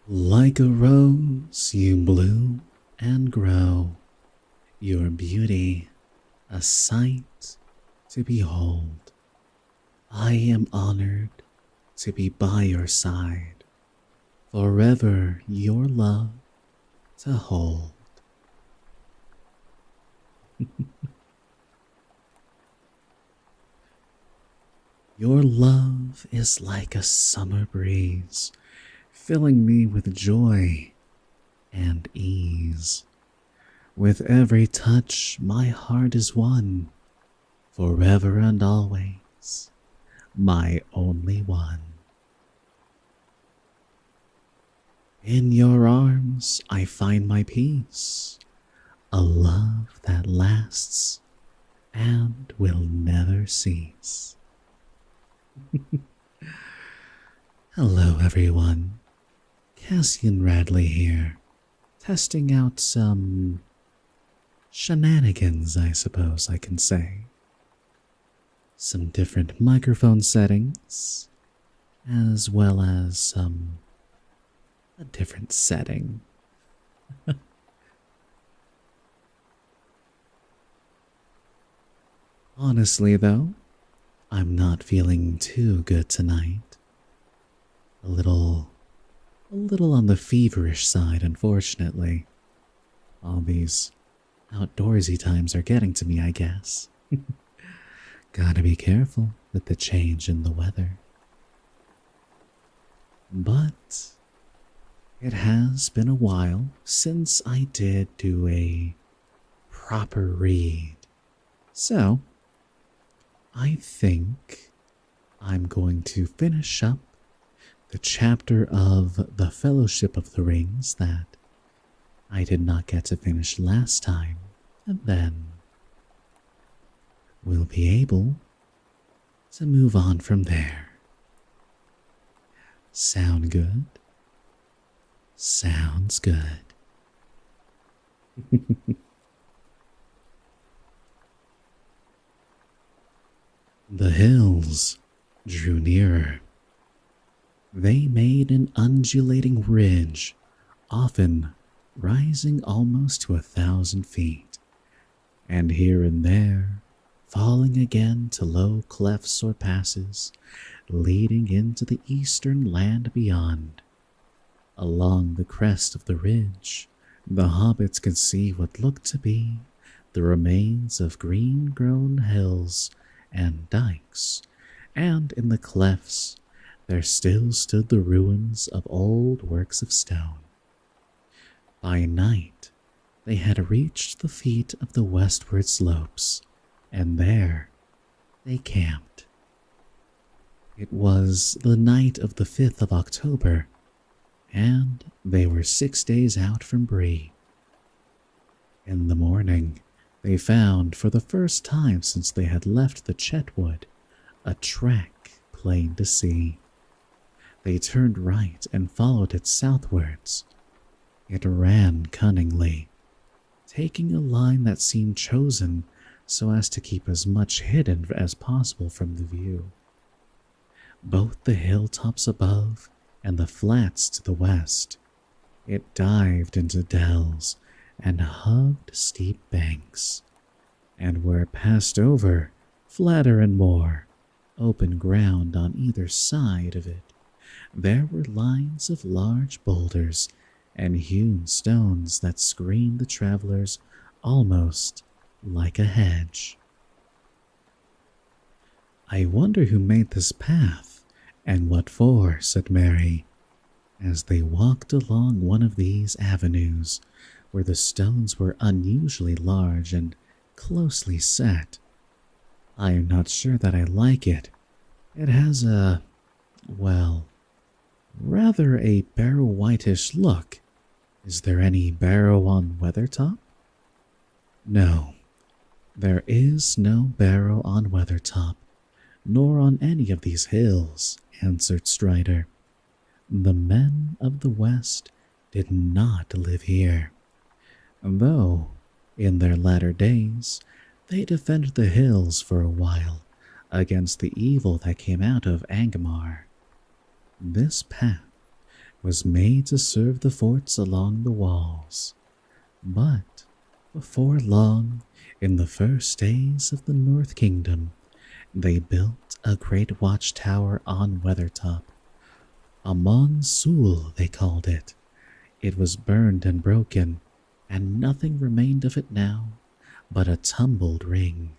Like a rose, you bloom and grow, your beauty a sight to behold. I am honored to be by your side, forever your love to hold. Your love is like a summer breeze, filling me with joy and ease. With every touch, my heart is won, forever and always, my only one. In your arms, I find my peace, a love that lasts and will never cease. Hello, everyone. Cassian Radley here, testing out some shenanigans, I suppose I can say. Some different microphone settings, as well as a different setting. Honestly, though, I'm not feeling too good tonight. A little on the feverish side, unfortunately. All these outdoorsy times are getting to me, I guess. Gotta be careful with the change in the weather. But it has been a while since I did do a proper read. So, I think I'm going to finish up the chapter of The Fellowship of the Rings that I did not get to finish last time, and then we'll be able to move on from there. Sound good? Sounds good. The hills drew nearer. They made an undulating ridge, often rising almost to 1,000 feet, and here and there falling again to low clefts or passes, leading into the eastern land beyond. Along the crest of the ridge, the hobbits could see what looked to be the remains of green-grown hills and dikes, and in the clefts there still stood the ruins of old works of stone. By night, they had reached the feet of the westward slopes, and there they camped. It was the night of the 5th of October, and they were 6 days out from Bree. In the morning, they found, for the first time since they had left the Chetwood, a track plain to see. They turned right and followed it southwards. It ran cunningly, taking a line that seemed chosen so as to keep as much hidden as possible from the view. Both the hilltops above and the flats to the west, it dived into dells and hugged steep banks, and where it passed over, flatter and more open ground on either side of it, there were lines of large boulders and hewn stones that screened the travelers almost like a hedge. "I wonder who made this path, and what for," said Mary, as they walked along one of these avenues where the stones were unusually large and closely set. "I am not sure that I like it. It has rather a Barrow-whitish look. Is there any Barrow on Weathertop?" "No, there is no Barrow on Weathertop, nor on any of these hills," answered Strider. "The men of the West did not live here, though in their latter days they defended the hills for a while against the evil that came out of Angmar. This path was made to serve the forts along the walls. But before long, in the first days of the North Kingdom, they built a great watchtower on Weathertop. A Monsool, they called it. It was burned and broken, and nothing remained of it now but a tumbled ring,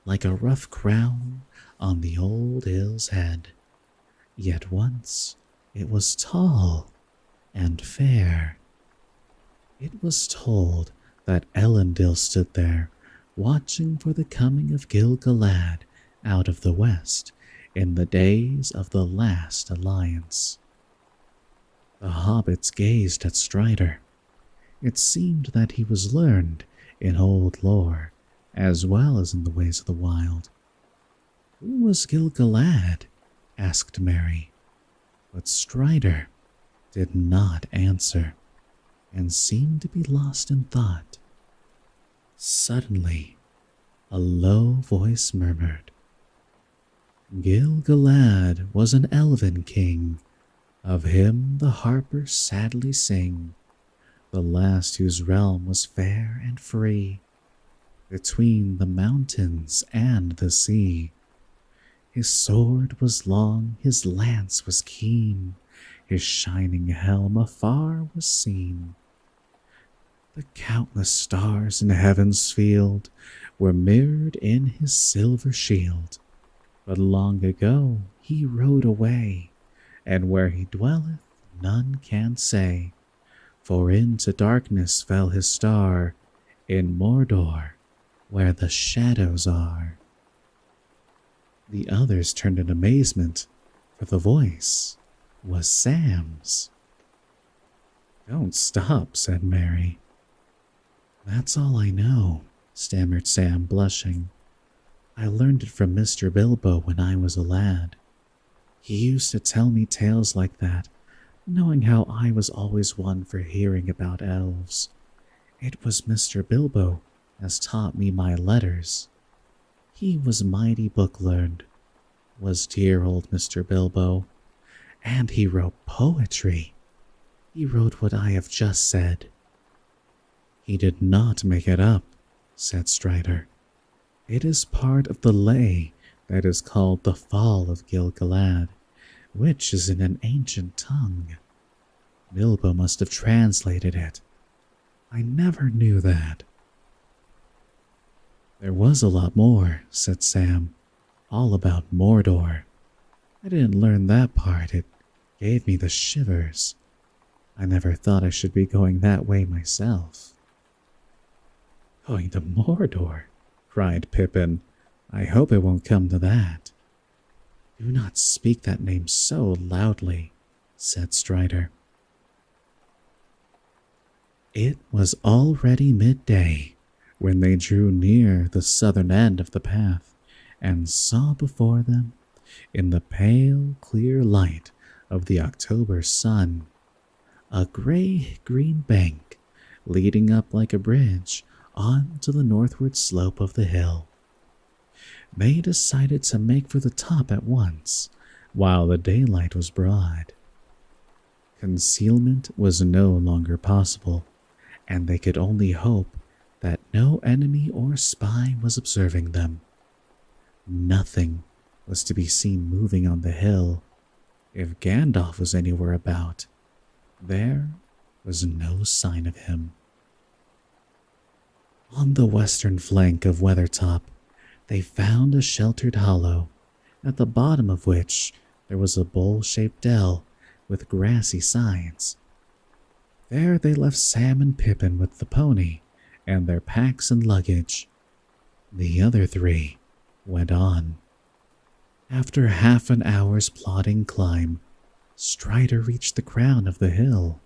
like a rough crown on the old hill's head. Yet once it was tall and fair. It was told that Elendil stood there, watching for the coming of Gil-galad out of the west in the days of the last alliance. The hobbits gazed at Strider. It seemed that he was learned in old lore, as well as in the ways of the wild. "Who was Gil-galad?" asked Merry. But Strider did not answer, and seemed to be lost in thought. Suddenly, a low voice murmured, "Gil-galad was an elven king. Of him the harpers sadly sing, the last whose realm was fair and free, between the mountains and the sea. His sword was long, his lance was keen, his shining helm afar was seen. The countless stars in heaven's field were mirrored in his silver shield. But long ago he rode away, and where he dwelleth none can say. For into darkness fell his star, in Mordor, where the shadows are." The others turned in amazement, for the voice was Sam's. "Don't stop," said Merry. "That's all I know," stammered Sam, blushing. "I learned it from Mr. Bilbo when I was a lad. He used to tell me tales like that, knowing how I was always one for hearing about elves. It was Mr. Bilbo as taught me my letters. He was mighty book-learned, was dear old Mr. Bilbo, and he wrote poetry. He wrote what I have just said." "He did not make it up," said Strider. "It is part of the lay that is called the Fall of Gil-galad, which is in an ancient tongue. Bilbo must have translated it. I never knew that." "There was a lot more," said Sam, "all about Mordor. I didn't learn that part. It gave me the shivers. I never thought I should be going that way myself." "Going to Mordor?" cried Pippin. "I hope it won't come to that." "Do not speak that name so loudly," said Strider. It was already midday when they drew near the southern end of the path and saw before them, in the pale, clear light of the October sun, a gray-green bank leading up like a bridge onto the northward slope of the hill. They decided to make for the top at once, while the daylight was broad. Concealment was no longer possible, and they could only hope that no enemy or spy was observing them. Nothing was to be seen moving on the hill. If Gandalf was anywhere about, there was no sign of him. On the western flank of Weathertop, they found a sheltered hollow, at the bottom of which there was a bowl-shaped dell with grassy sides. There they left Sam and Pippin with the pony and their packs and luggage. The other three went on. After half an hour's plodding climb, Strider reached the crown of the hill.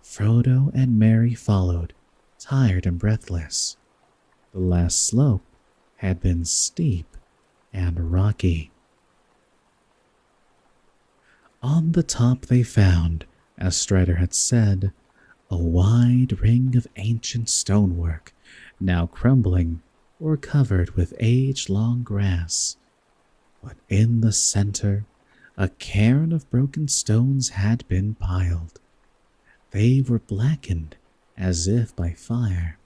Frodo and Merry followed, tired and breathless. The last slope had been steep and rocky. On the top they found, as Strider had said, a wide ring of ancient stonework, now crumbling or covered with age-long grass. But in the center, A cairn of broken stones had been piled. They were blackened as if by fire.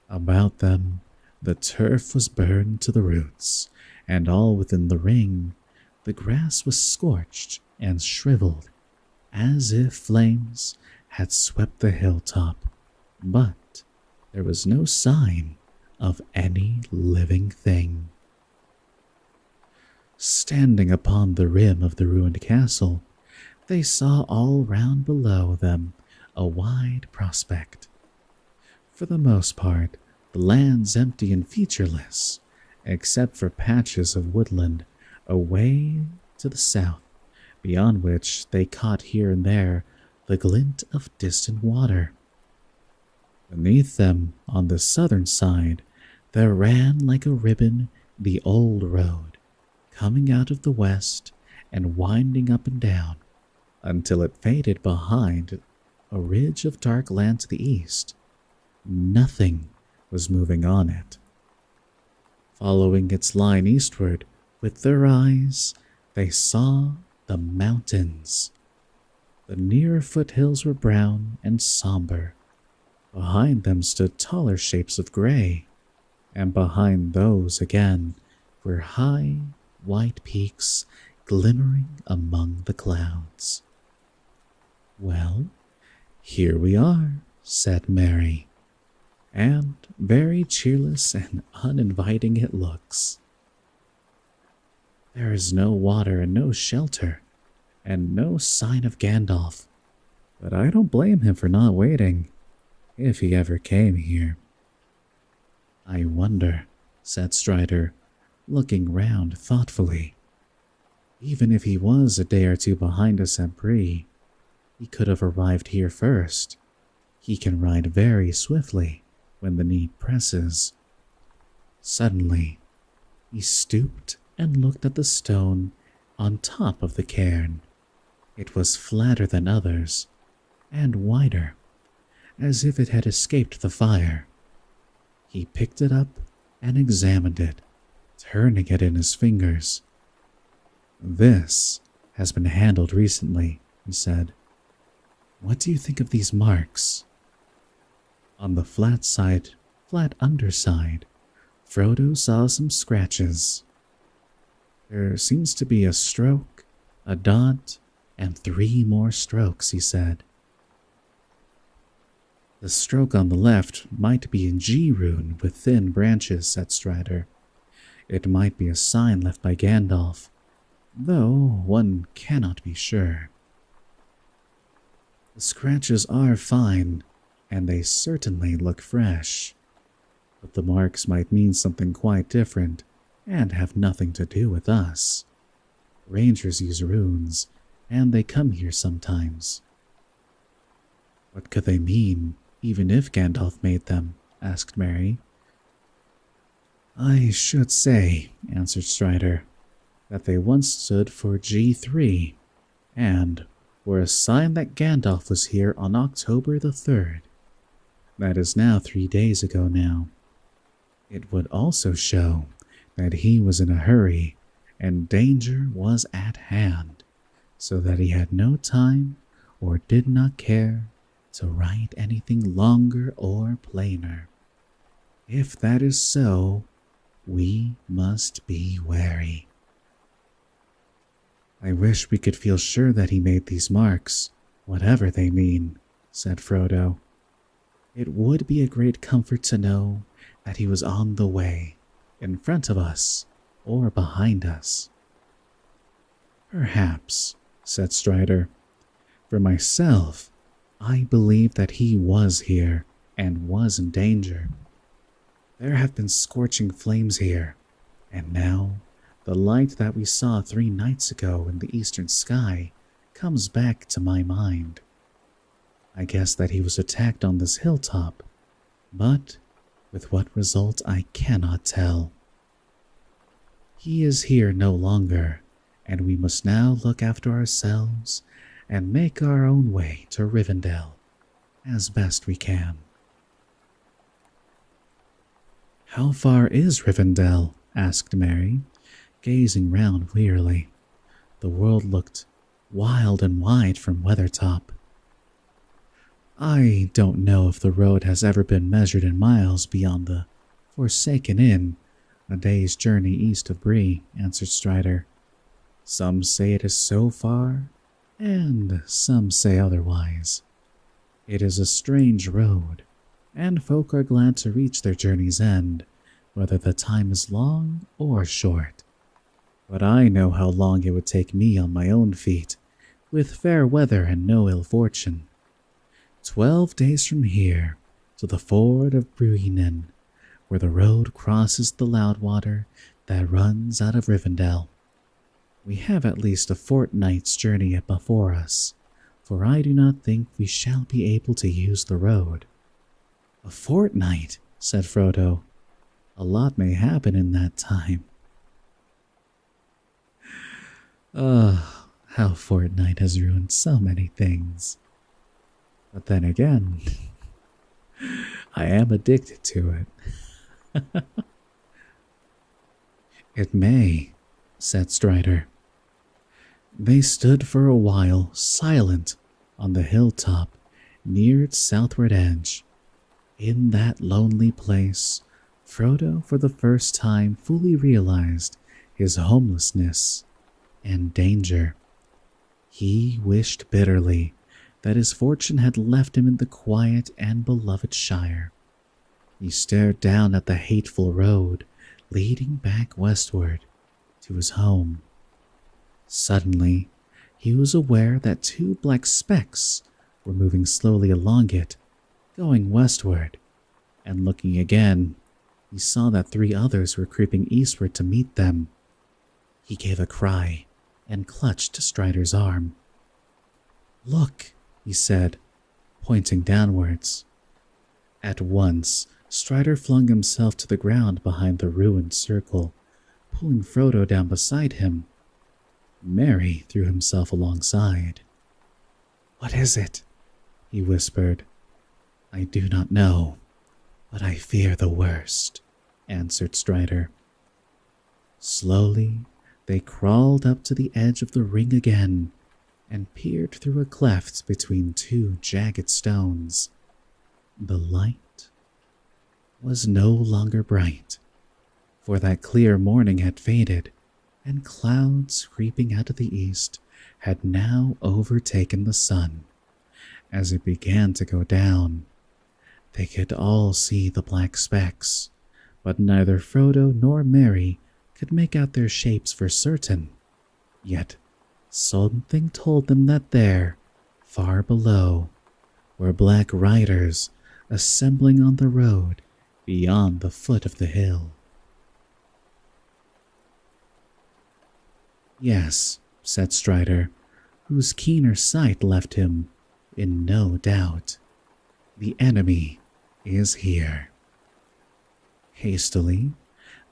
About them, the turf was burned to the roots, and all within the ring, the grass was scorched and shriveled, as if flames had swept the hilltop, but there was no sign of any living thing. Standing upon the rim of the ruined castle, they saw all round below them a wide prospect. For the most part, the land's empty and featureless, except for patches of woodland away to the south, beyond which they caught here and there the glint of distant water. Beneath them, on the southern side, there ran like a ribbon the old road, coming out of the west and winding up and down until it faded behind a ridge of dark land to the east. Nothing was moving on it. Following its line eastward with their eyes, they saw the mountains. The nearer foothills were brown and somber. Behind them stood taller shapes of gray, and behind those again were high, white peaks glimmering among the clouds. "Well, here we are," said Mary, "and very cheerless and uninviting it looks. There is no water and no shelter, and no sign of Gandalf, but I don't blame him for not waiting, if he ever came here." "I wonder," said Strider, looking round thoughtfully. "Even if he was a day or two behind us at Bree, he could have arrived here first. He can ride very swiftly when the need presses." Suddenly, he stooped and looked at the stone on top of the cairn. It was flatter than others, and wider, as if it had escaped the fire. He picked it up and examined it, turning it in his fingers. "This has been handled recently," he said. "What do you think of these marks?" On the flat underside, Frodo saw some scratches. "There seems to be a stroke, a dot, and 3 more strokes," he said. "The stroke on the left might be a G rune with thin branches," said Strider. "It might be a sign left by Gandalf, though one cannot be sure. The scratches are fine, and they certainly look fresh, but the marks might mean something quite different and have nothing to do with us. Rangers use runes, and they come here sometimes." "What could they mean, even if Gandalf made them?" asked Mary. "I should say," answered Strider, "that they once stood for G3, and were a sign that Gandalf was here on October the 3rd. That is now 3 days ago now. It would also show that he was in a hurry and danger was at hand, so that he had no time or did not care to write anything longer or plainer. If that is so, we must be wary." "I wish we could feel sure that he made these marks, whatever they mean," said Frodo. "It would be a great comfort to know that he was on the way, in front of us or behind us." "Perhaps," said Strider. "For myself, I believe that he was here and was in danger. There have been scorching flames here, and now the light that we saw 3 nights ago in the eastern sky comes back to my mind. I guess that he was attacked on this hilltop, but with what result I cannot tell. He is here no longer, and we must now look after ourselves and make our own way to Rivendell as best we can." "How far is Rivendell?" asked Mary, gazing round wearily. The world looked wild and wide from Weathertop. I don't know if the road has ever been measured in miles beyond the Forsaken Inn, a day's journey east of Bree, answered Strider. Some say it is so far, and some say otherwise. It is a strange road, and folk are glad to reach their journey's end, whether the time is long or short. But I know how long it would take me on my own feet, with fair weather and no ill fortune. 12 days from here to the ford of Bruinen, where the road crosses the Loudwater that runs out of Rivendell. We have at least a fortnight's journey yet before us, for I do not think we shall be able to use the road. A fortnight, said Frodo. A lot may happen in that time. How Fortnite has ruined so many things. But then again, I am addicted to it. It may, said Strider. They stood for a while silent on the hilltop near its southward edge. In that lonely place, Frodo for the first time fully realized his homelessness and danger. He wished bitterly that his fortune had left him in the quiet and beloved Shire. He stared down at the hateful road leading back westward to his home. Suddenly, he was aware that 2 black specks were moving slowly along it, going westward, and looking again, he saw that 3 others were creeping eastward to meet them. He gave a cry and clutched Strider's arm. Look, he said, pointing downwards. At once, Strider flung himself to the ground behind the ruined circle, pulling Frodo down beside him. Merry threw himself alongside. What is it? He whispered. I do not know, but I fear the worst, answered Strider. Slowly, they crawled up to the edge of the ring again and peered through a cleft between 2 jagged stones. The light was no longer bright, for that clear morning had faded, and clouds creeping out of the east had now overtaken the sun. As it began to go down, they could all see the black specks, but neither Frodo nor Merry could make out their shapes for certain. Yet something told them that there, far below, were black riders assembling on the road beyond the foot of the hill. Yes, said Strider, whose keener sight left him in no doubt. The enemy is here. Hastily,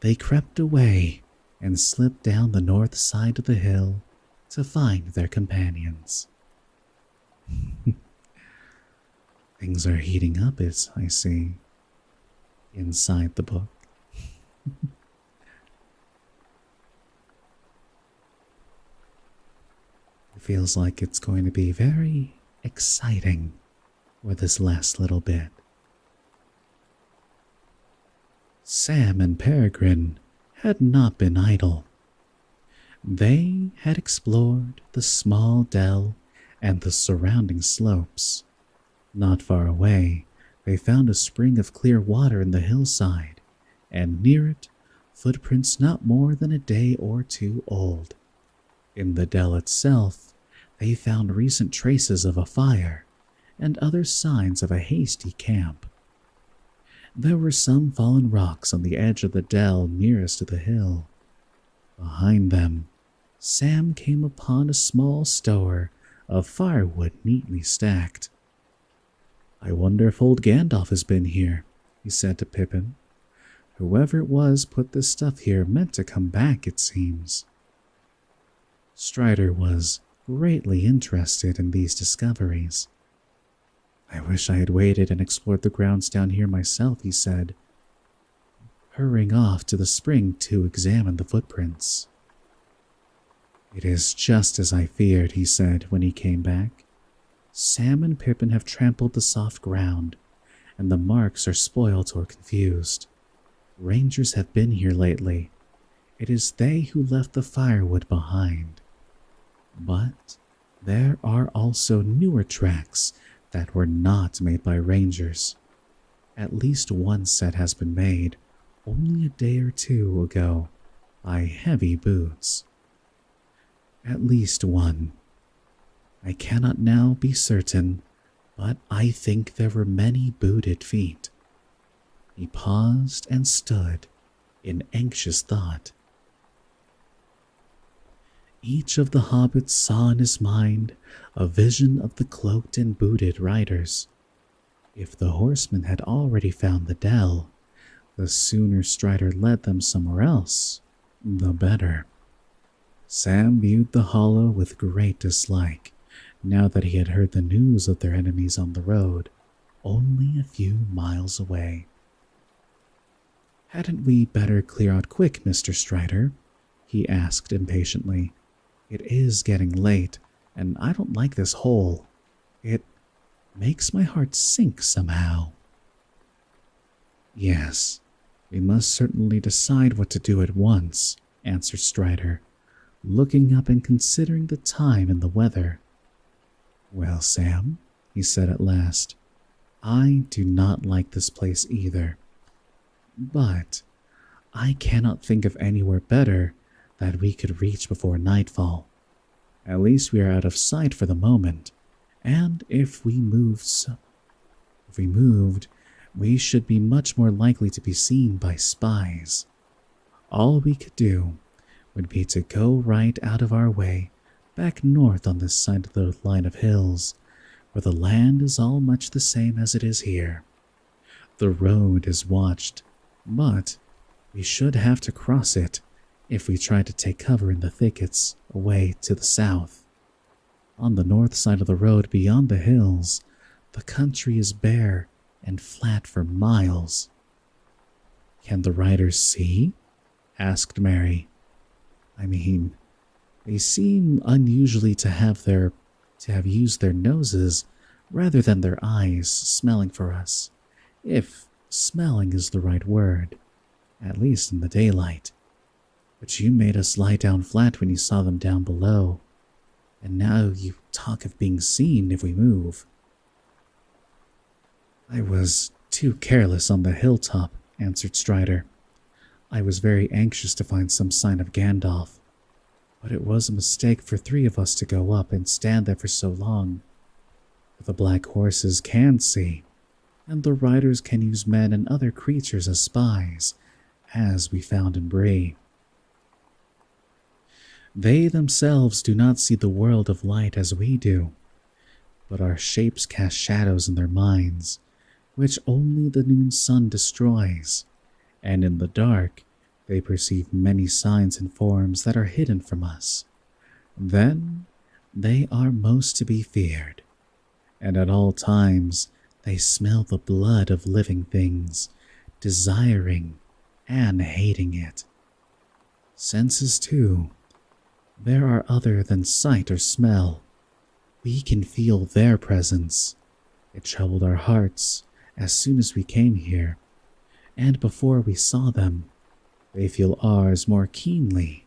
they crept away and slipped down the north side of the hill to find their companions. Things are heating up, as I see, inside the book. It feels like it's going to be very exciting for this last little bit. Sam and Peregrine had not been idle. They had explored the small dell and the surrounding slopes. Not far away, they found a spring of clear water in the hillside, and near it, footprints not more than a day or 2 old. In the dell itself, they found recent traces of a fire and other signs of a hasty camp. There were some fallen rocks on the edge of the dell nearest to the hill. Behind them, Sam came upon a small store of firewood neatly stacked. I wonder if old Gandalf has been here, he said to Pippin. Whoever it was put this stuff here meant to come back, it seems. Strider was greatly interested in these discoveries. I wish I had waited and explored the grounds down here myself, he said, hurrying off to the spring to examine the footprints. It is just as I feared, he said when he came back. Sam and Pippin have trampled the soft ground, and the marks are spoiled or confused. Rangers have been here lately. It is they who left the firewood behind. But there are also newer tracks that were not made by rangers. At least one set has been made only a day or two ago by heavy boots. At least one. I cannot now be certain, but I think there were many booted feet. He paused and stood in anxious thought. Each of the hobbits saw in his mind a vision of the cloaked and booted riders. If the horsemen had already found the dell, the sooner Strider led them somewhere else, the better. Sam viewed the hollow with great dislike, now that he had heard the news of their enemies on the road, only a few miles away. "Hadn't we better clear out quick, Mr. Strider?" he asked impatiently. "It is getting late, and I don't like this hole. It makes my heart sink somehow." "Yes, we must certainly decide what to do at once," answered Strider, looking up and considering the time and the weather. "Well, Sam," he said at last, "I do not like this place either. But I cannot think of anywhere better that we could reach before nightfall. At least we are out of sight for the moment, and if we moved, we should be much more likely to be seen by spies. All we could do would be to go right out of our way back north on this side of the line of hills, where the land is all much the same as it is here. The road is watched, but we should have to cross it if we try to take cover in the thickets away to the south. On the north side of the road beyond the hills, the country is bare and flat for miles." "Can the riders see?" asked Mary. "I mean, they seem unusually to have used their noses rather than their eyes smelling for us, if smelling is the right word, at least in the daylight. But you made us lie down flat when you saw them down below, and now you talk of being seen if we move." "I was too careless on the hilltop," answered Strider. "I was very anxious to find some sign of Gandalf, but it was a mistake for 3 of us to go up and stand there for so long. But the black horses can see, and the riders can use men and other creatures as spies, as we found in Bree. They themselves do not see the world of light as we do, but our shapes cast shadows in their minds, which only the noon sun destroys, and in the dark they perceive many signs and forms that are hidden from us. Then they are most to be feared, and at all times they smell the blood of living things, desiring and hating it. Senses, too. There are other than sight or smell. We can feel their presence. It troubled our hearts as soon as we came here, and before we saw them, they feel ours more keenly.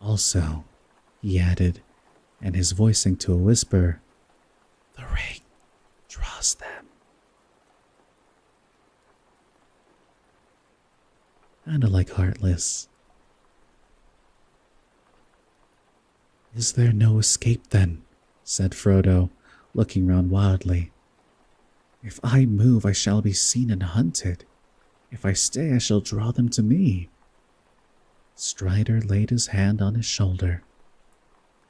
Also," he added, and his voice sank to a whisper, "the ring draws them." Kinda like Heartless. "Is there no escape then?" said Frodo, looking round wildly. "If I move, I shall be seen and hunted. If I stay, I shall draw them to me." Strider laid his hand on his shoulder.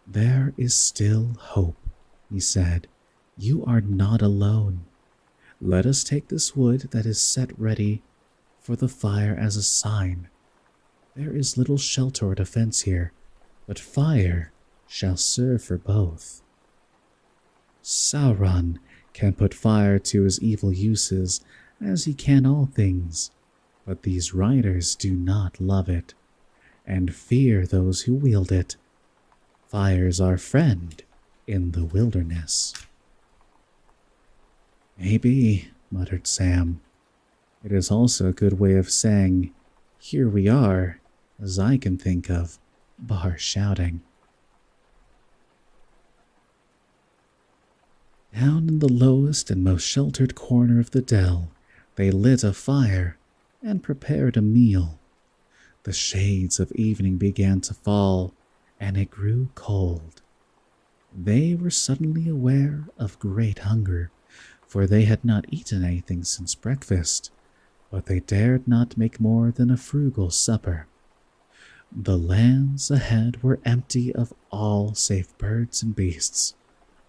"There is still hope," he said. "You are not alone. Let us take this wood that is set ready for the fire as a sign. There is little shelter or defense here, but fire shall serve for both. Sauron can put fire to his evil uses as he can all things, but these riders do not love it. and fear those who wield it. Fire's our friend in the wilderness. Maybe, muttered Sam. It is also a good way of saying, here we are, as I can think of, bar shouting. Down in the lowest and most sheltered corner of the dell, they lit a fire and prepared a meal. The shades of evening began to fall, and it grew cold. They were suddenly aware of great hunger, for they had not eaten anything since breakfast, but they dared not make more than a frugal supper. The lands ahead were empty of all save birds and beasts,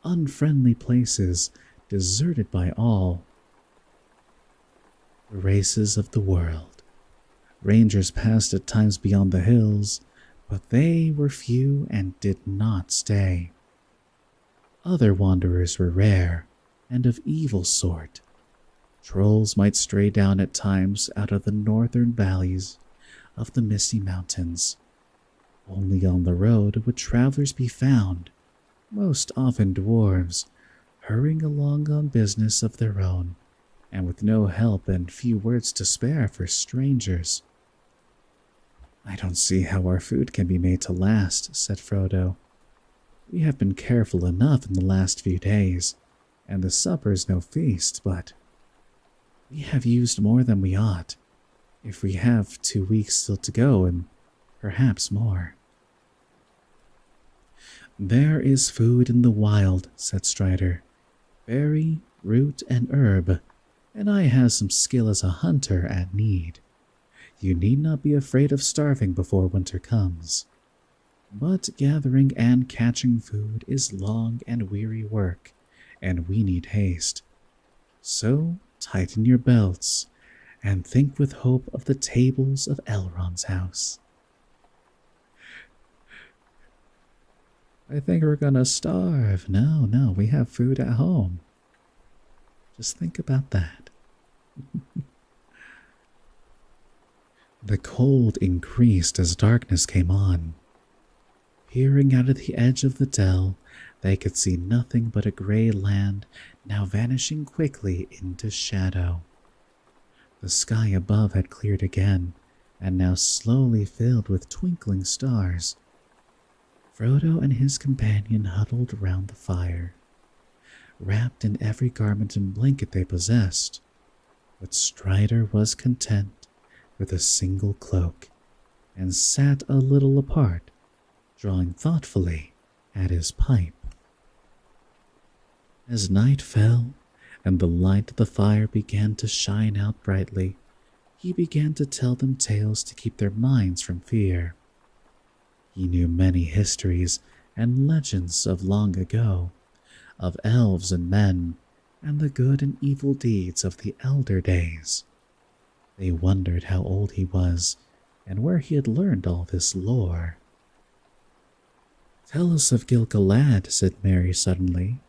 unfriendly places deserted by all. The races of the world. Rangers passed at times beyond the hills, but they were few and did not stay. Other wanderers were rare and of evil sort. Trolls might stray down at times out of the northern valleys of the misty mountains. Only on the road would travelers be found, most often dwarves, hurrying along on business of their own, and with no help and few words to spare for strangers. I don't see how our food can be made to last, said Frodo. We have been careful enough in the last few days, and the supper's no feast, but we have used more than we ought, if we have 2 weeks still to go, and perhaps more. There is food in the wild, said Strider. Berry, root, and herb, and I have some skill as a hunter at need. You need not be afraid of starving before winter comes. But gathering and catching food is long and weary work, and we need haste. So tighten your belts, and think with hope of the tables of Elrond's house. I think we're gonna starve. No, we have food at home. Just think about that. The cold increased as darkness came on. Peering out of the edge of the dell, they could see nothing but a gray land now vanishing quickly into shadow. The sky above had cleared again, and now slowly filled with twinkling stars. Frodo and his companion huddled round the fire, wrapped in every garment and blanket they possessed, but Strider was content with a single cloak, and sat a little apart, drawing thoughtfully at his pipe. As night fell, and the light of the fire began to shine out brightly, he began to tell them tales to keep their minds from fear. He knew many histories and legends of long ago, of elves and men, and the good and evil deeds of the elder days. They wondered how old he was, and where he had learned all this lore. Tell us of Gil-galad, said Merry suddenly,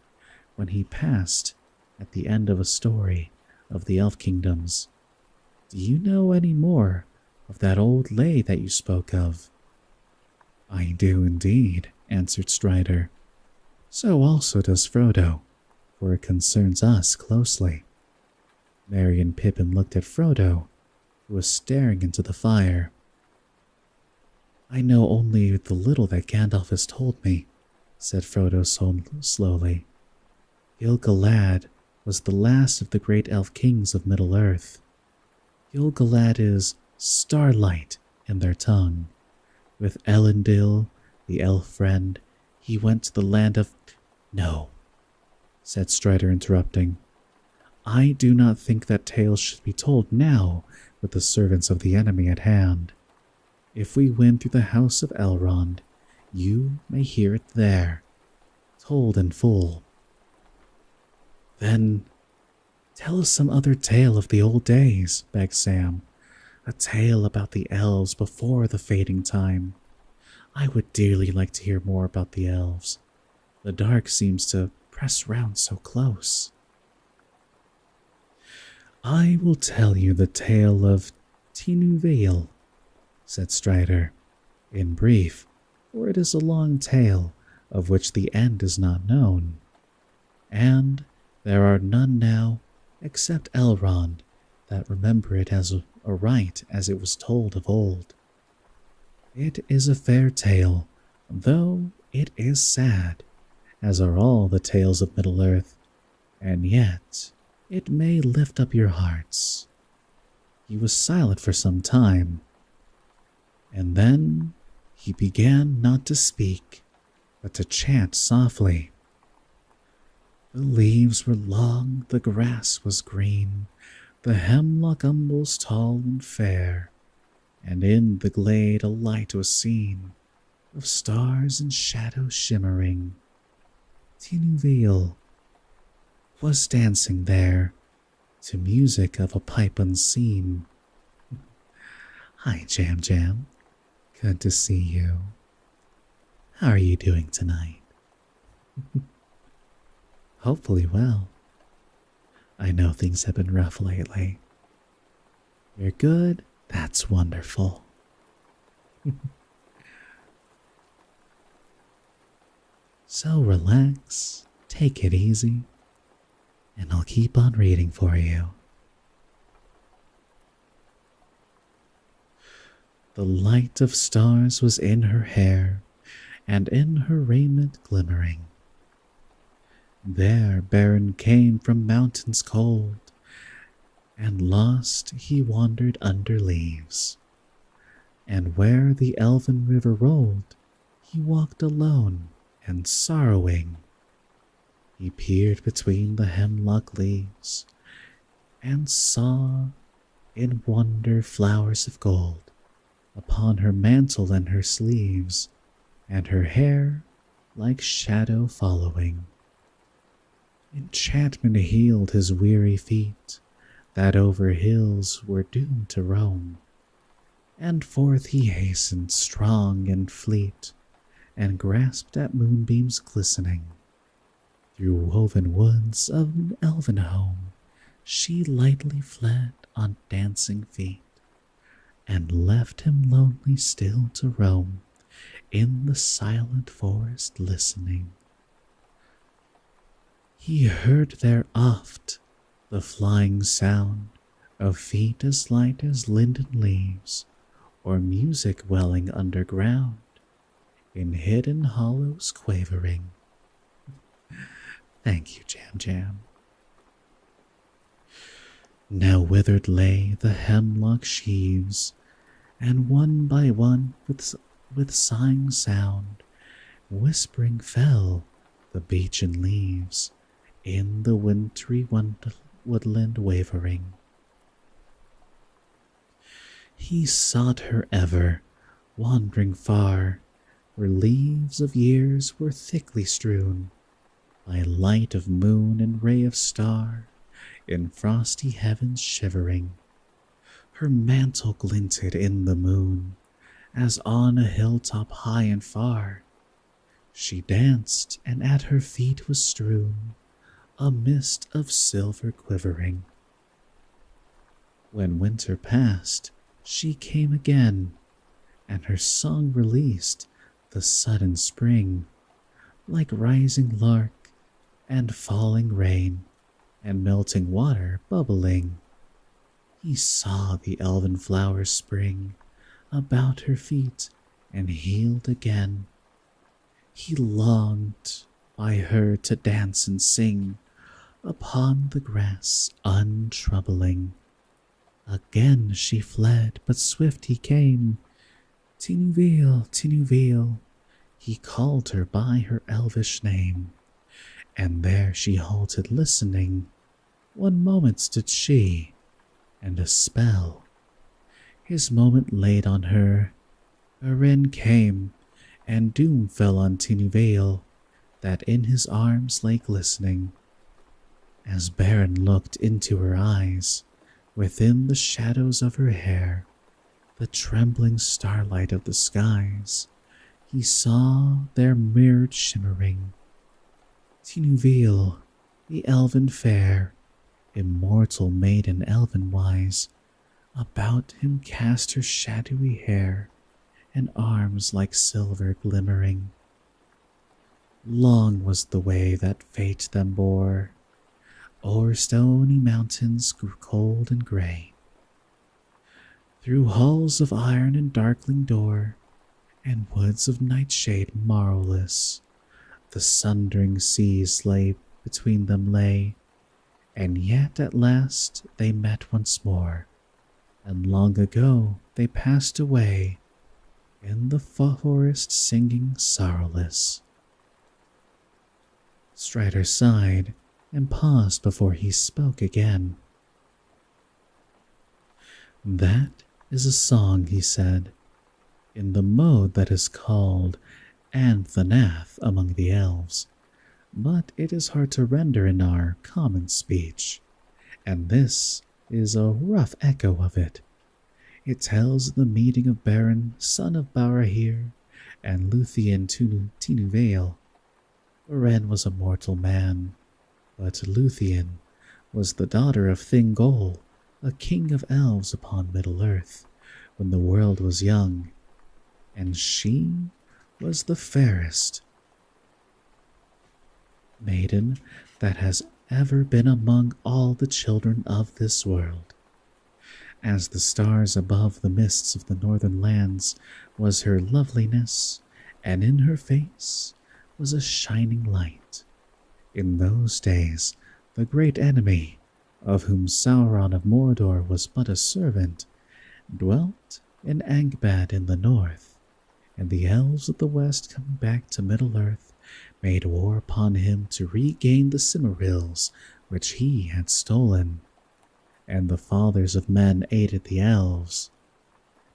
when he passed at the end of a story of the elf kingdoms. Do you know any more of that old lay that you spoke of? I do indeed, answered Strider. So also does Frodo, for it concerns us closely. Merry and Pippin looked at Frodo, who was staring into the fire. I know only the little that Gandalf has told me, said Frodo slowly. Gil-galad was the last of the great elf kings of Middle-earth. Gil-galad is starlight in their tongue. With Elendil, the elf friend, he went to the land of... No, said Strider, interrupting. I do not think that tale should be told now with the servants of the enemy at hand. If we win through the house of Elrond, you may hear it there, told in full. Then tell us some other tale of the old days, begged Sam. A tale about the elves before the fading time. I would dearly like to hear more about the elves. The dark seems to press round so close. I will tell you the tale of Tinuvale, said Strider. In brief, for it is a long tale of which the end is not known, and there are none now except Elrond that remember it as aright as it was told of old. It is a fair tale, though it is sad, as are all the tales of Middle-earth, and yet it may lift up your hearts. He was silent for some time, and then he began not to speak, but to chant softly. The leaves were long, the grass was green, the hemlock umbels tall and fair, and in the glade a light was seen, of stars and shadows shimmering. Tinuville was dancing there, to music of a pipe unseen. Hi, Jam Jam. Good to see you. How are you doing tonight? Hopefully well. I know things have been rough lately. You're good? That's wonderful. So relax, take it easy, and I'll keep on reading for you. The light of stars was in her hair, and in her raiment glimmering. There Baron came from mountains cold, and lost he wandered under leaves. And where the elven river rolled, he walked alone and sorrowing. He peered between the hemlock leaves, and saw in wonder flowers of gold upon her mantle and her sleeves, and her hair like shadow following. Enchantment healed his weary feet, that over hills were doomed to roam, and forth he hastened strong and fleet, and grasped at moonbeams glistening. Through woven woods of an elven home, she lightly fled on dancing feet, and left him lonely still to roam in the silent forest listening. He heard there oft the flying sound of feet as light as linden leaves, or music welling underground in hidden hollows quavering. Thank you, Jam Jam. Now withered lay the hemlock sheaves, and one by one with sighing sound, whispering fell the beechen leaves in the wintry woodland wavering. He sought her ever, wandering far, where leaves of years were thickly strewn, by light of moon and ray of star, in frosty heavens shivering. Her mantle glinted in the moon, as on a hilltop high and far. She danced, and at her feet was strewn a mist of silver quivering. When winter passed, she came again, and her song released the sudden spring, like rising lark and falling rain and melting water bubbling. He saw the elven flowers spring about her feet and healed again. He longed by her to dance and sing upon the grass untroubling. Again she fled, but swift he came. Tinuville, Tinuville, he called her by her elvish name, and there she halted listening. One moment stood she, and a spell his moment laid on her. Erin came, and doom fell on Tinuville, that in his arms lay glistening. As Baron looked into her eyes, within the shadows of her hair, the trembling starlight of the skies, he saw there mirrored shimmering Tinuville, the elven fair, immortal maiden elven wise, about him cast her shadowy hair, and arms like silver glimmering. Long was the way that fate them bore, o'er stony mountains grew cold and gray, through halls of iron and darkling door, and woods of nightshade marvellous. The sundering seas lay between them lay, and yet at last they met once more, and long ago they passed away in the forest singing sorrowless. Strider sighed and paused before he spoke again. That is a song, he said, in the mode that is called Anthanath among the elves, but it is hard to render in our common speech, and this is a rough echo of it. It tells of the meeting of Beren, son of Barahir, and Luthien Tinuvale. Beren was a mortal man, but Luthien was the daughter of Thingol, a king of elves upon Middle-earth, when the world was young, and she was the fairest maiden that has ever been among all the children of this world. As the stars above the mists of the northern lands was her loveliness, and in her face was a shining light. In those days, the great enemy, of whom Sauron of Mordor was but a servant, dwelt in Angband in the north, and the elves of the west coming back to Middle-earth made war upon him to regain the Silmarils which he had stolen. And the fathers of men aided the elves.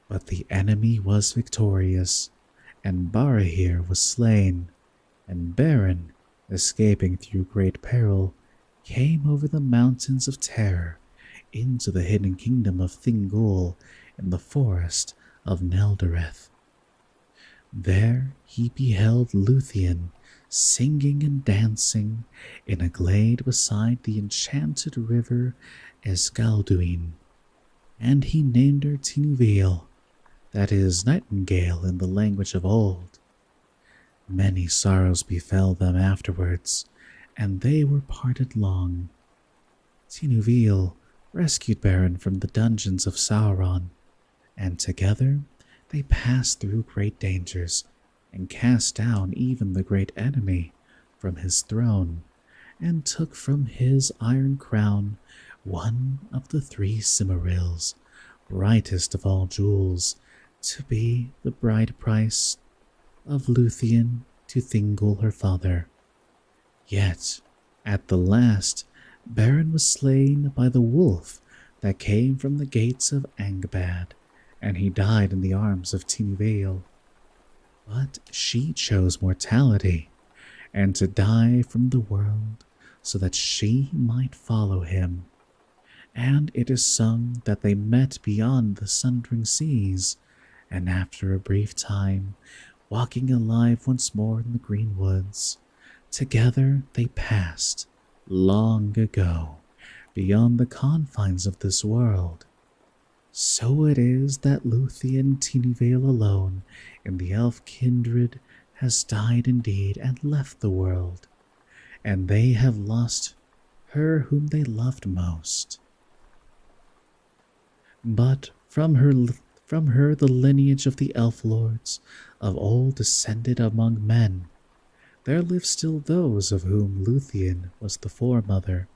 But the enemy was victorious, and Barahir was slain, and Beren, escaping through great peril, came over the mountains of terror into the hidden kingdom of Thingol in the forest of Neldereth. There he beheld Luthien singing and dancing in a glade beside the enchanted river Escalduin, and he named her Tinuvale, that is nightingale in the language of old. Many sorrows befell them afterwards, and they were parted long. Tinuvale rescued Beren from the dungeons of Sauron, and together they passed through great dangers, and cast down even the great enemy from his throne, and took from his iron crown one of the 3 Silmarils, brightest of all jewels, to be the bride price of Luthien to Thingol her father. Yet, at the last, Beren was slain by the wolf that came from the gates of Angband, and he died in the arms of Tinuvale. But she chose mortality, and to die from the world, so that she might follow him. And it is sung that they met beyond the sundering seas, and after a brief time, walking alive once more in the green woods, together they passed, long ago, beyond the confines of this world. So it is that Luthien Tinuvale alone in the elf kindred has died indeed and left the world, and they have lost her whom they loved most. But from her the lineage of the elf lords of old descended among men. There live still those of whom Luthien was the foremother,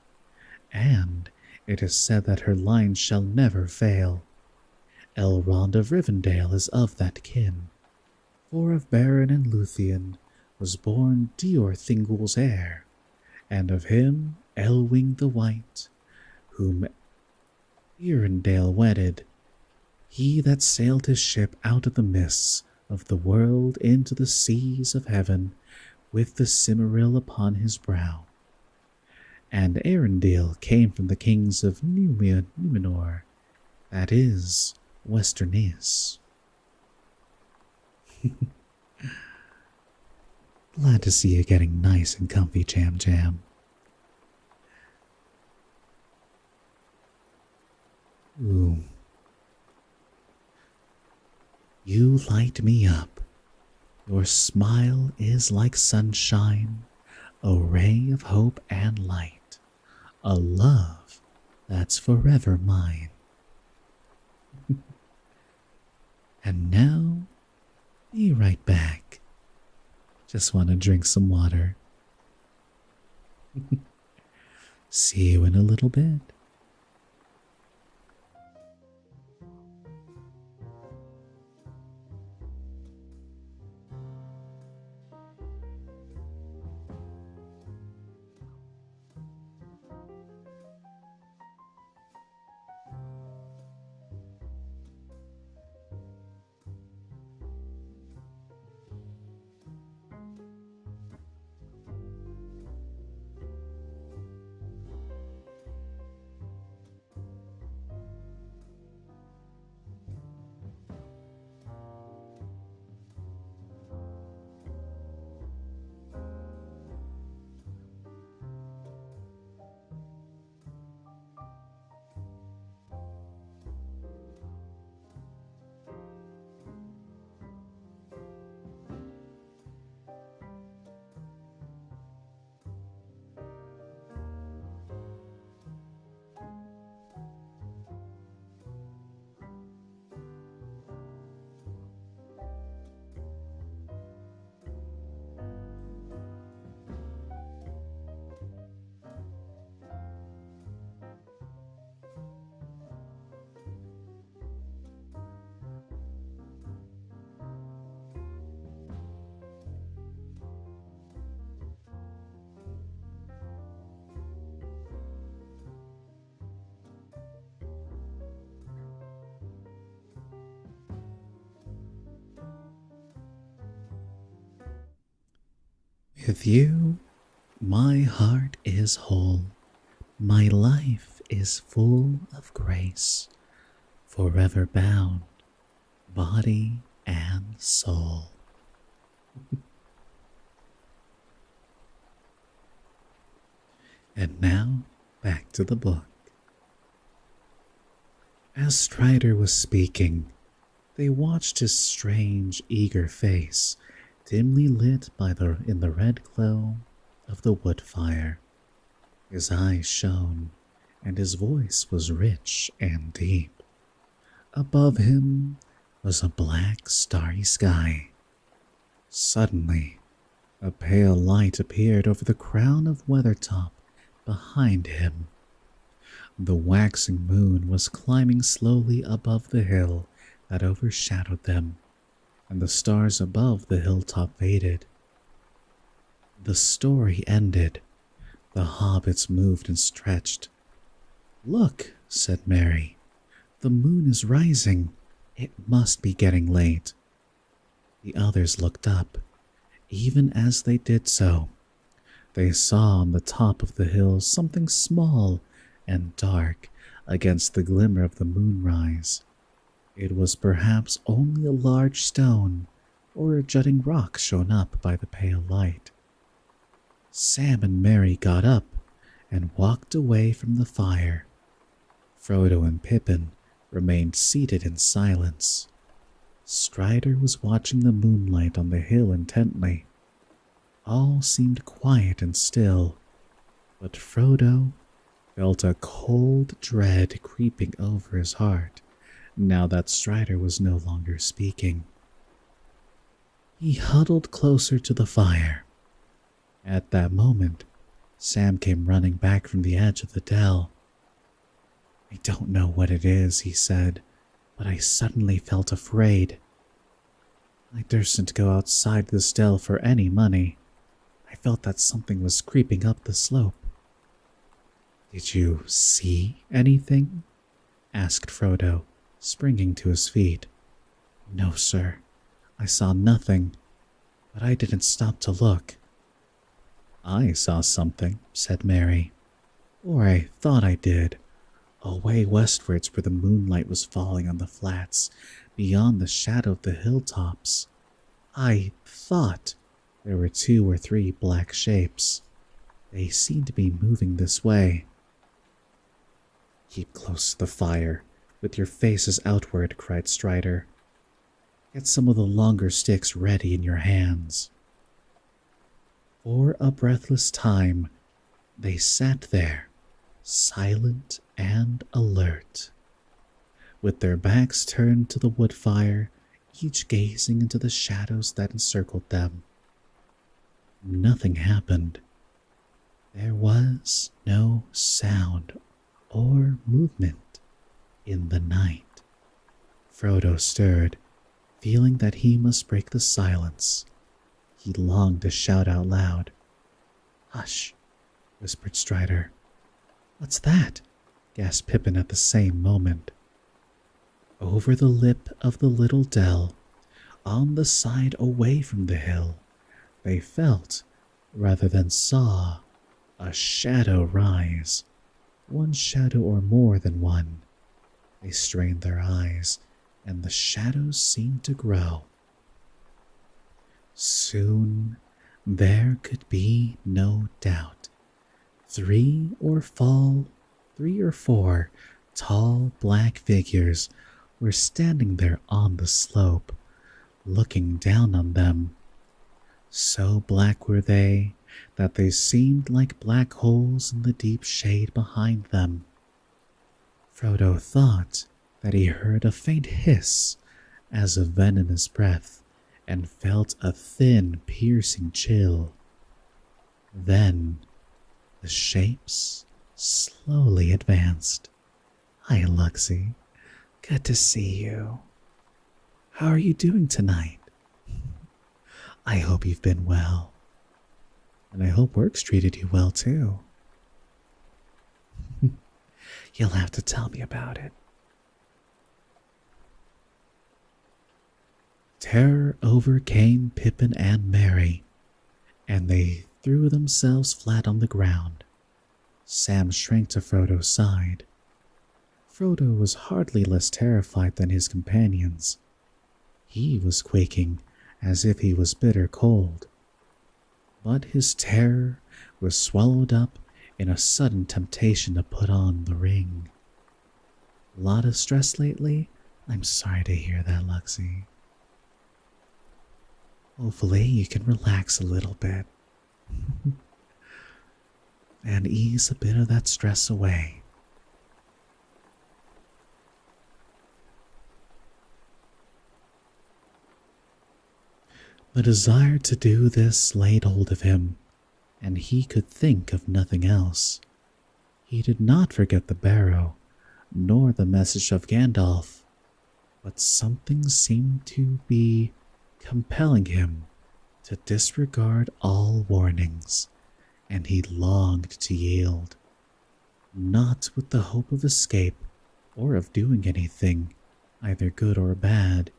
and it is said that her line shall never fail. Elrond of Rivendell is of that kin, for of Beren and Luthien was born Dior Thingol's heir, and of him Elwing the White, whom Eärendil wedded, he that sailed his ship out of the mists of the world into the seas of heaven with the Silmaril upon his brow. And Eärendil came from the kings of Numenor, that is, Western Ys. Glad to see you getting nice and comfy, Jam Jam. Ooh. You light me up. Your smile is like sunshine, a ray of hope and light, a love that's forever mine. And now, be right back. Just want to drink some water. See you in a little bit. With you, my heart is whole. My life is full of grace, forever bound, body and soul. And now, back to the book. As Strider was speaking, they watched his strange, eager face, dimly lit in the red glow of the wood fire. His eyes shone, and his voice was rich and deep. Above him was a black, starry sky. Suddenly, a pale light appeared over the crown of Weathertop behind him. The waxing moon was climbing slowly above the hill that overshadowed them, and the stars above the hilltop faded. The story ended. The hobbits moved and stretched. "Look," said Mary, "the moon is rising. It must be getting late." The others looked up. Even as they did so, they saw on the top of the hill something small and dark against the glimmer of the moonrise. It was perhaps only a large stone or a jutting rock shown up by the pale light. Sam and Mary got up and walked away from the fire. Frodo and Pippin remained seated in silence. Strider was watching the moonlight on the hill intently. All seemed quiet and still, but Frodo felt a cold dread creeping over his heart now that Strider was no longer speaking. He huddled closer to the fire. At that moment, Sam came running back from the edge of the dell. "I don't know what it is," he said, "but I suddenly felt afraid. I dursn't go outside this dell for any money. I felt that something was creeping up the slope." "Did you see anything?" asked Frodo, springing to his feet. "No, sir. I saw nothing, but I didn't stop to look." "I saw something," said Mary. "Or I thought I did. Away westwards where the moonlight was falling on the flats, beyond the shadow of the hilltops. I thought there were 2 or 3 black shapes. They seemed to be moving this way." "Keep close to the fire, with your faces outward," cried Strider. Get some of the longer sticks ready in your hands. For a breathless time, they sat there, silent and alert, with their backs turned to the wood fire, each gazing into the shadows that encircled them. Nothing happened. There was no sound or movement in the night. Frodo stirred, feeling that he must break the silence. He longed to shout out loud. "Hush," whispered Strider. "What's that?" gasped Pippin at the same moment. Over the lip of the little dell, on the side away from the hill, they felt, rather than saw, a shadow rise. One shadow or more than one. They strained their eyes, and the shadows seemed to grow. Soon there could be no doubt. Three or four tall black figures were standing there on the slope, looking down on them. So black were they that they seemed like black holes in the deep shade behind them. Frodo thought that he heard a faint hiss as of venomous breath and felt a thin, piercing chill. Then the shapes slowly advanced. "Hi, Luxie. Good to see you. How are you doing tonight? I hope you've been well. And I hope work's treated you well, too." "You'll have to tell me about it." Terror overcame Pippin and Merry, and they threw themselves flat on the ground. Sam shrank to Frodo's side. Frodo was hardly less terrified than his companions. He was quaking as if he was bitter cold. But his terror was swallowed up in a sudden temptation to put on the ring. "Lot of stress lately? I'm sorry to hear that, Luxie. Hopefully you can relax a little bit and ease a bit of that stress away." The desire to do this laid hold of him, and he could think of nothing else. He did not forget the barrow, nor the message of Gandalf, but something seemed to be compelling him to disregard all warnings, and he longed to yield, not with the hope of escape or of doing anything, either good or bad.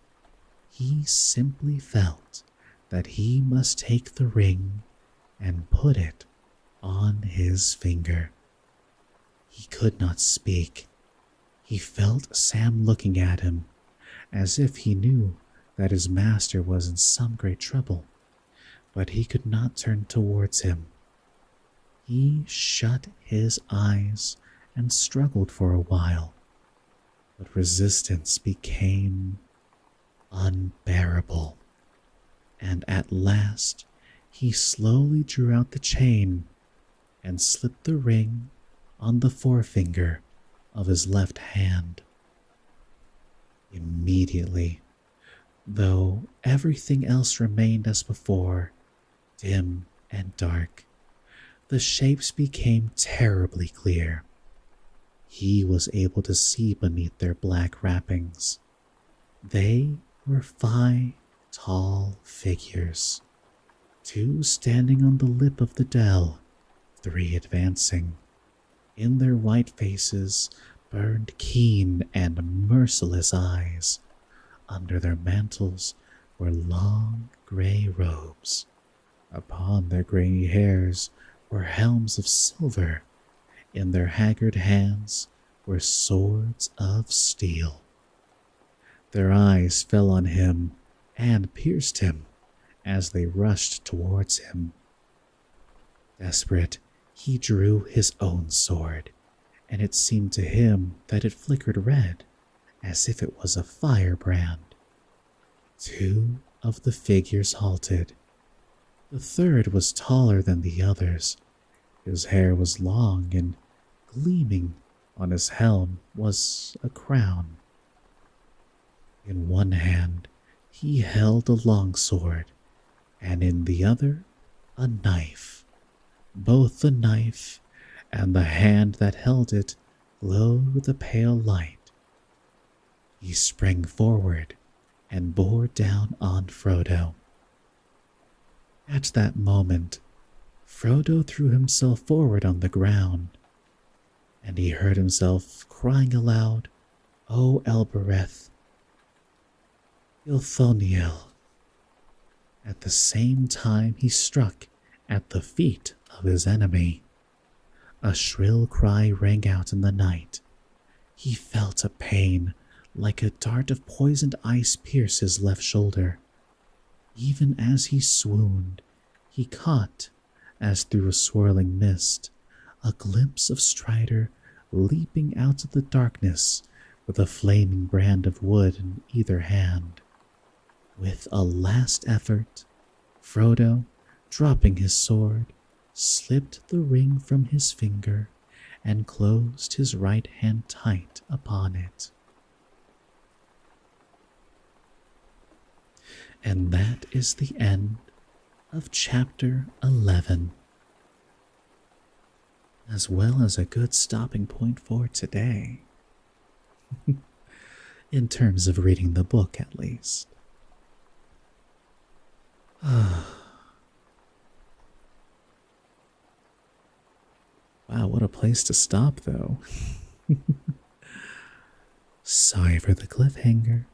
He simply felt that he must take the ring and put it on his finger. He could not speak. He felt Sam looking at him, as if he knew that his master was in some great trouble, but he could not turn towards him. He shut his eyes and struggled for a while, but resistance became unbearable, and at last he slowly drew out the chain and slipped the ring on the forefinger of his left hand. Immediately, though everything else remained as before, dim and dark, the shapes became terribly clear. He was able to see beneath their black wrappings. They were 5 tall figures, 2 standing on the lip of the dell, 3 advancing. In their white faces burned keen and merciless eyes. Under their mantles were long gray robes. Upon their gray hairs were helms of silver. In their haggard hands were swords of steel. Their eyes fell on him and pierced him as they rushed towards him. Desperate, he drew his own sword, and it seemed to him that it flickered red, as if it was a firebrand. Two of the figures halted. The third was taller than the others. His hair was long and gleaming on his helm was a crown. In one hand, he held a long sword, and in the other, a knife. Both the knife and the hand that held it glowed with a pale light. He sprang forward and bore down on Frodo. At that moment, Frodo threw himself forward on the ground, and he heard himself crying aloud, "O Elbereth, Ilthoniel." At the same time he struck at the feet of his enemy. A shrill cry rang out in the night. He felt a pain like a dart of poisoned ice pierce his left shoulder. Even as he swooned, he caught, as through a swirling mist, a glimpse of Strider leaping out of the darkness with a flaming brand of wood in either hand. With a last effort, Frodo, dropping his sword, slipped the ring from his finger and closed his right hand tight upon it. And that is the end of chapter 11, as well as a good stopping point for today, in terms of reading the book at least. Wow, what a place to stop, though. Sorry for the cliffhanger,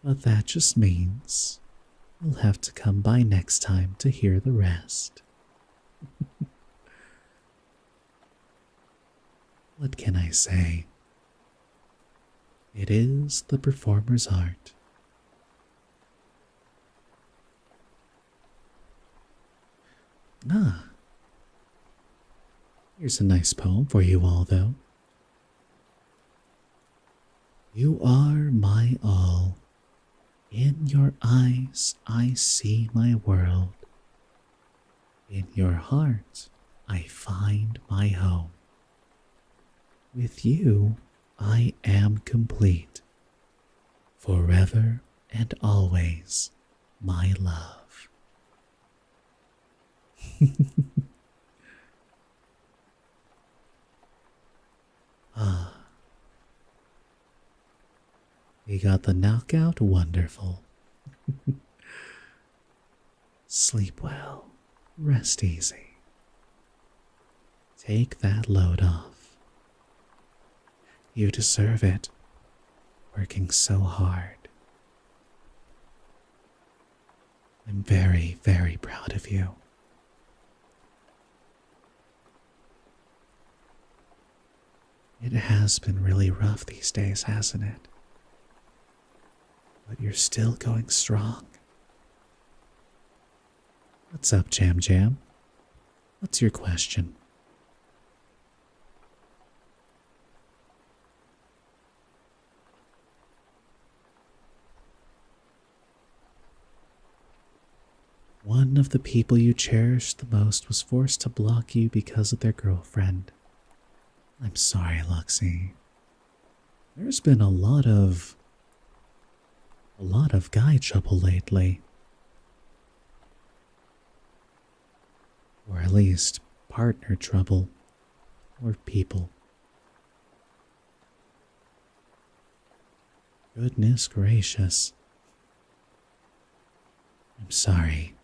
but that just means you'll have to come by next time to hear the rest. What can I say? It is the performer's art. Ah, here's a nice poem for you all, though. You are my all. In your eyes I see my world. In your heart I find my home. With you I am complete. Forever and always, my love. Ah, we got the knockout. Wonderful. Sleep well, rest easy. Take that load off. You deserve it, working so hard. I'm very, very proud of you. It has been really rough these days, hasn't it? But you're still going strong. What's up, Jam Jam? What's your question? One of the people you cherished the most was forced to block you because of their girlfriend. I'm sorry, Luxie. There's been a lot of guy trouble lately. Or at least partner trouble. Or people. Goodness gracious. I'm sorry.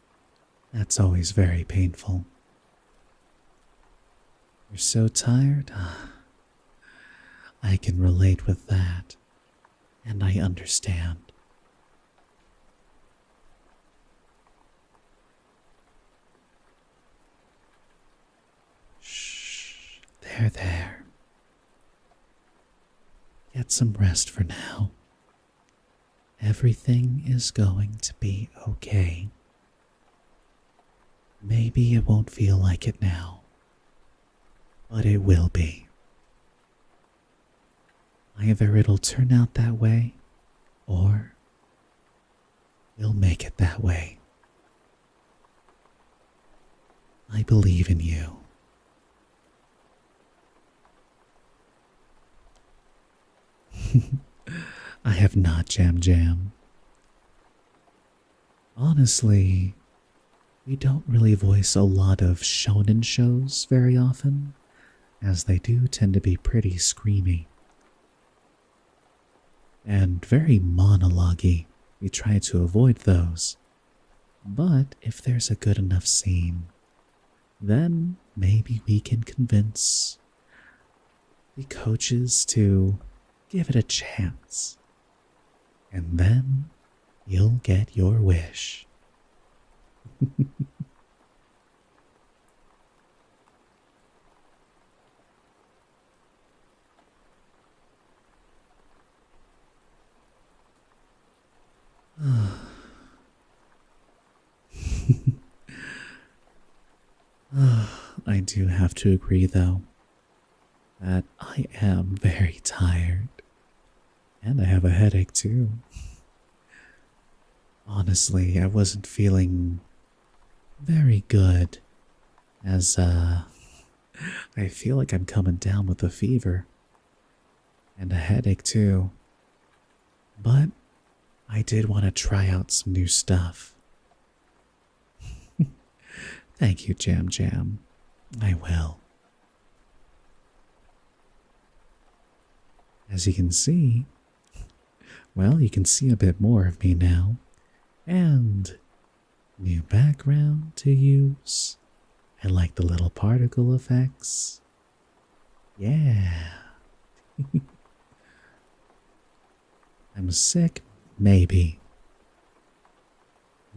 That's always very painful. You're so tired? I can relate with that, and I understand. Shh, there. Get some rest for now. Everything is going to be okay. Maybe it won't feel like it now, but it will be. Either it'll turn out that way, or You'll make it that way. I believe in you. I have not, Jam Jam. Honestly, we don't really voice a lot of shonen shows very often, as they do tend to be pretty screamy and very monologue-y. We try to avoid those. But if there's a good enough scene, then maybe we can convince the coaches to give it a chance. And then you'll get your wish. I do have to agree, though, that I am very tired. And I have a headache, too. Honestly, I wasn't feeling very good, as, I feel like I'm coming down with a fever. And a headache, too. But I did want to try out some new stuff. Thank you, Jam Jam. I will. As you can see, well, you can see a bit more of me now. And new background to use. I like the little particle effects. Yeah. I'm sick, maybe.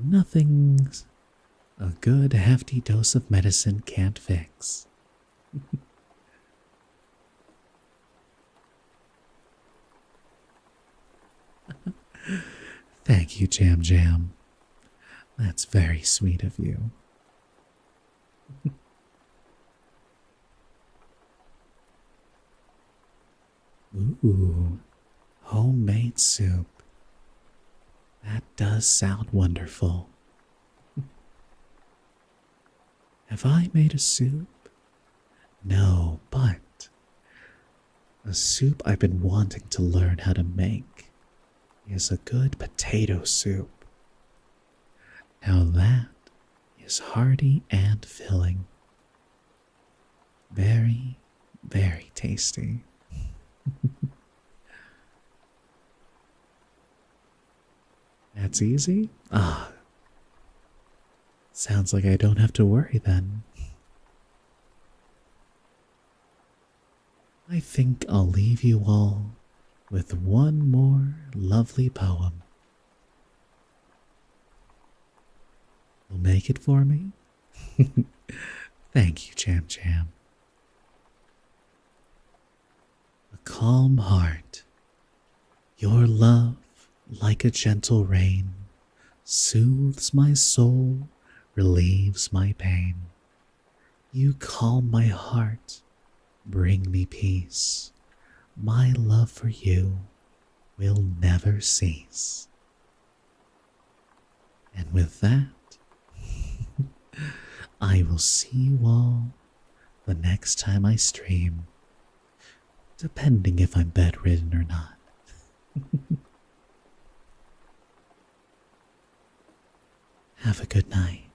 Nothing a good hefty dose of medicine can't fix. Thank you, Jam Jam. That's very sweet of you. Ooh, homemade soup. That does sound wonderful. Have I made a soup? No, but a soup I've been wanting to learn how to make is a good potato soup. Now that is hearty and filling. Very, very tasty. That's easy? Ah, sounds like I don't have to worry then. I think I'll leave you all with one more lovely poem. You'll make it for me? Thank you, Jam Jam. A calm heart, your love like a gentle rain soothes my soul, relieves my pain. You calm my heart, bring me peace. My love for you will never cease. And with that, I will see you all the next time I stream, depending if I'm bedridden or not. Have a good night.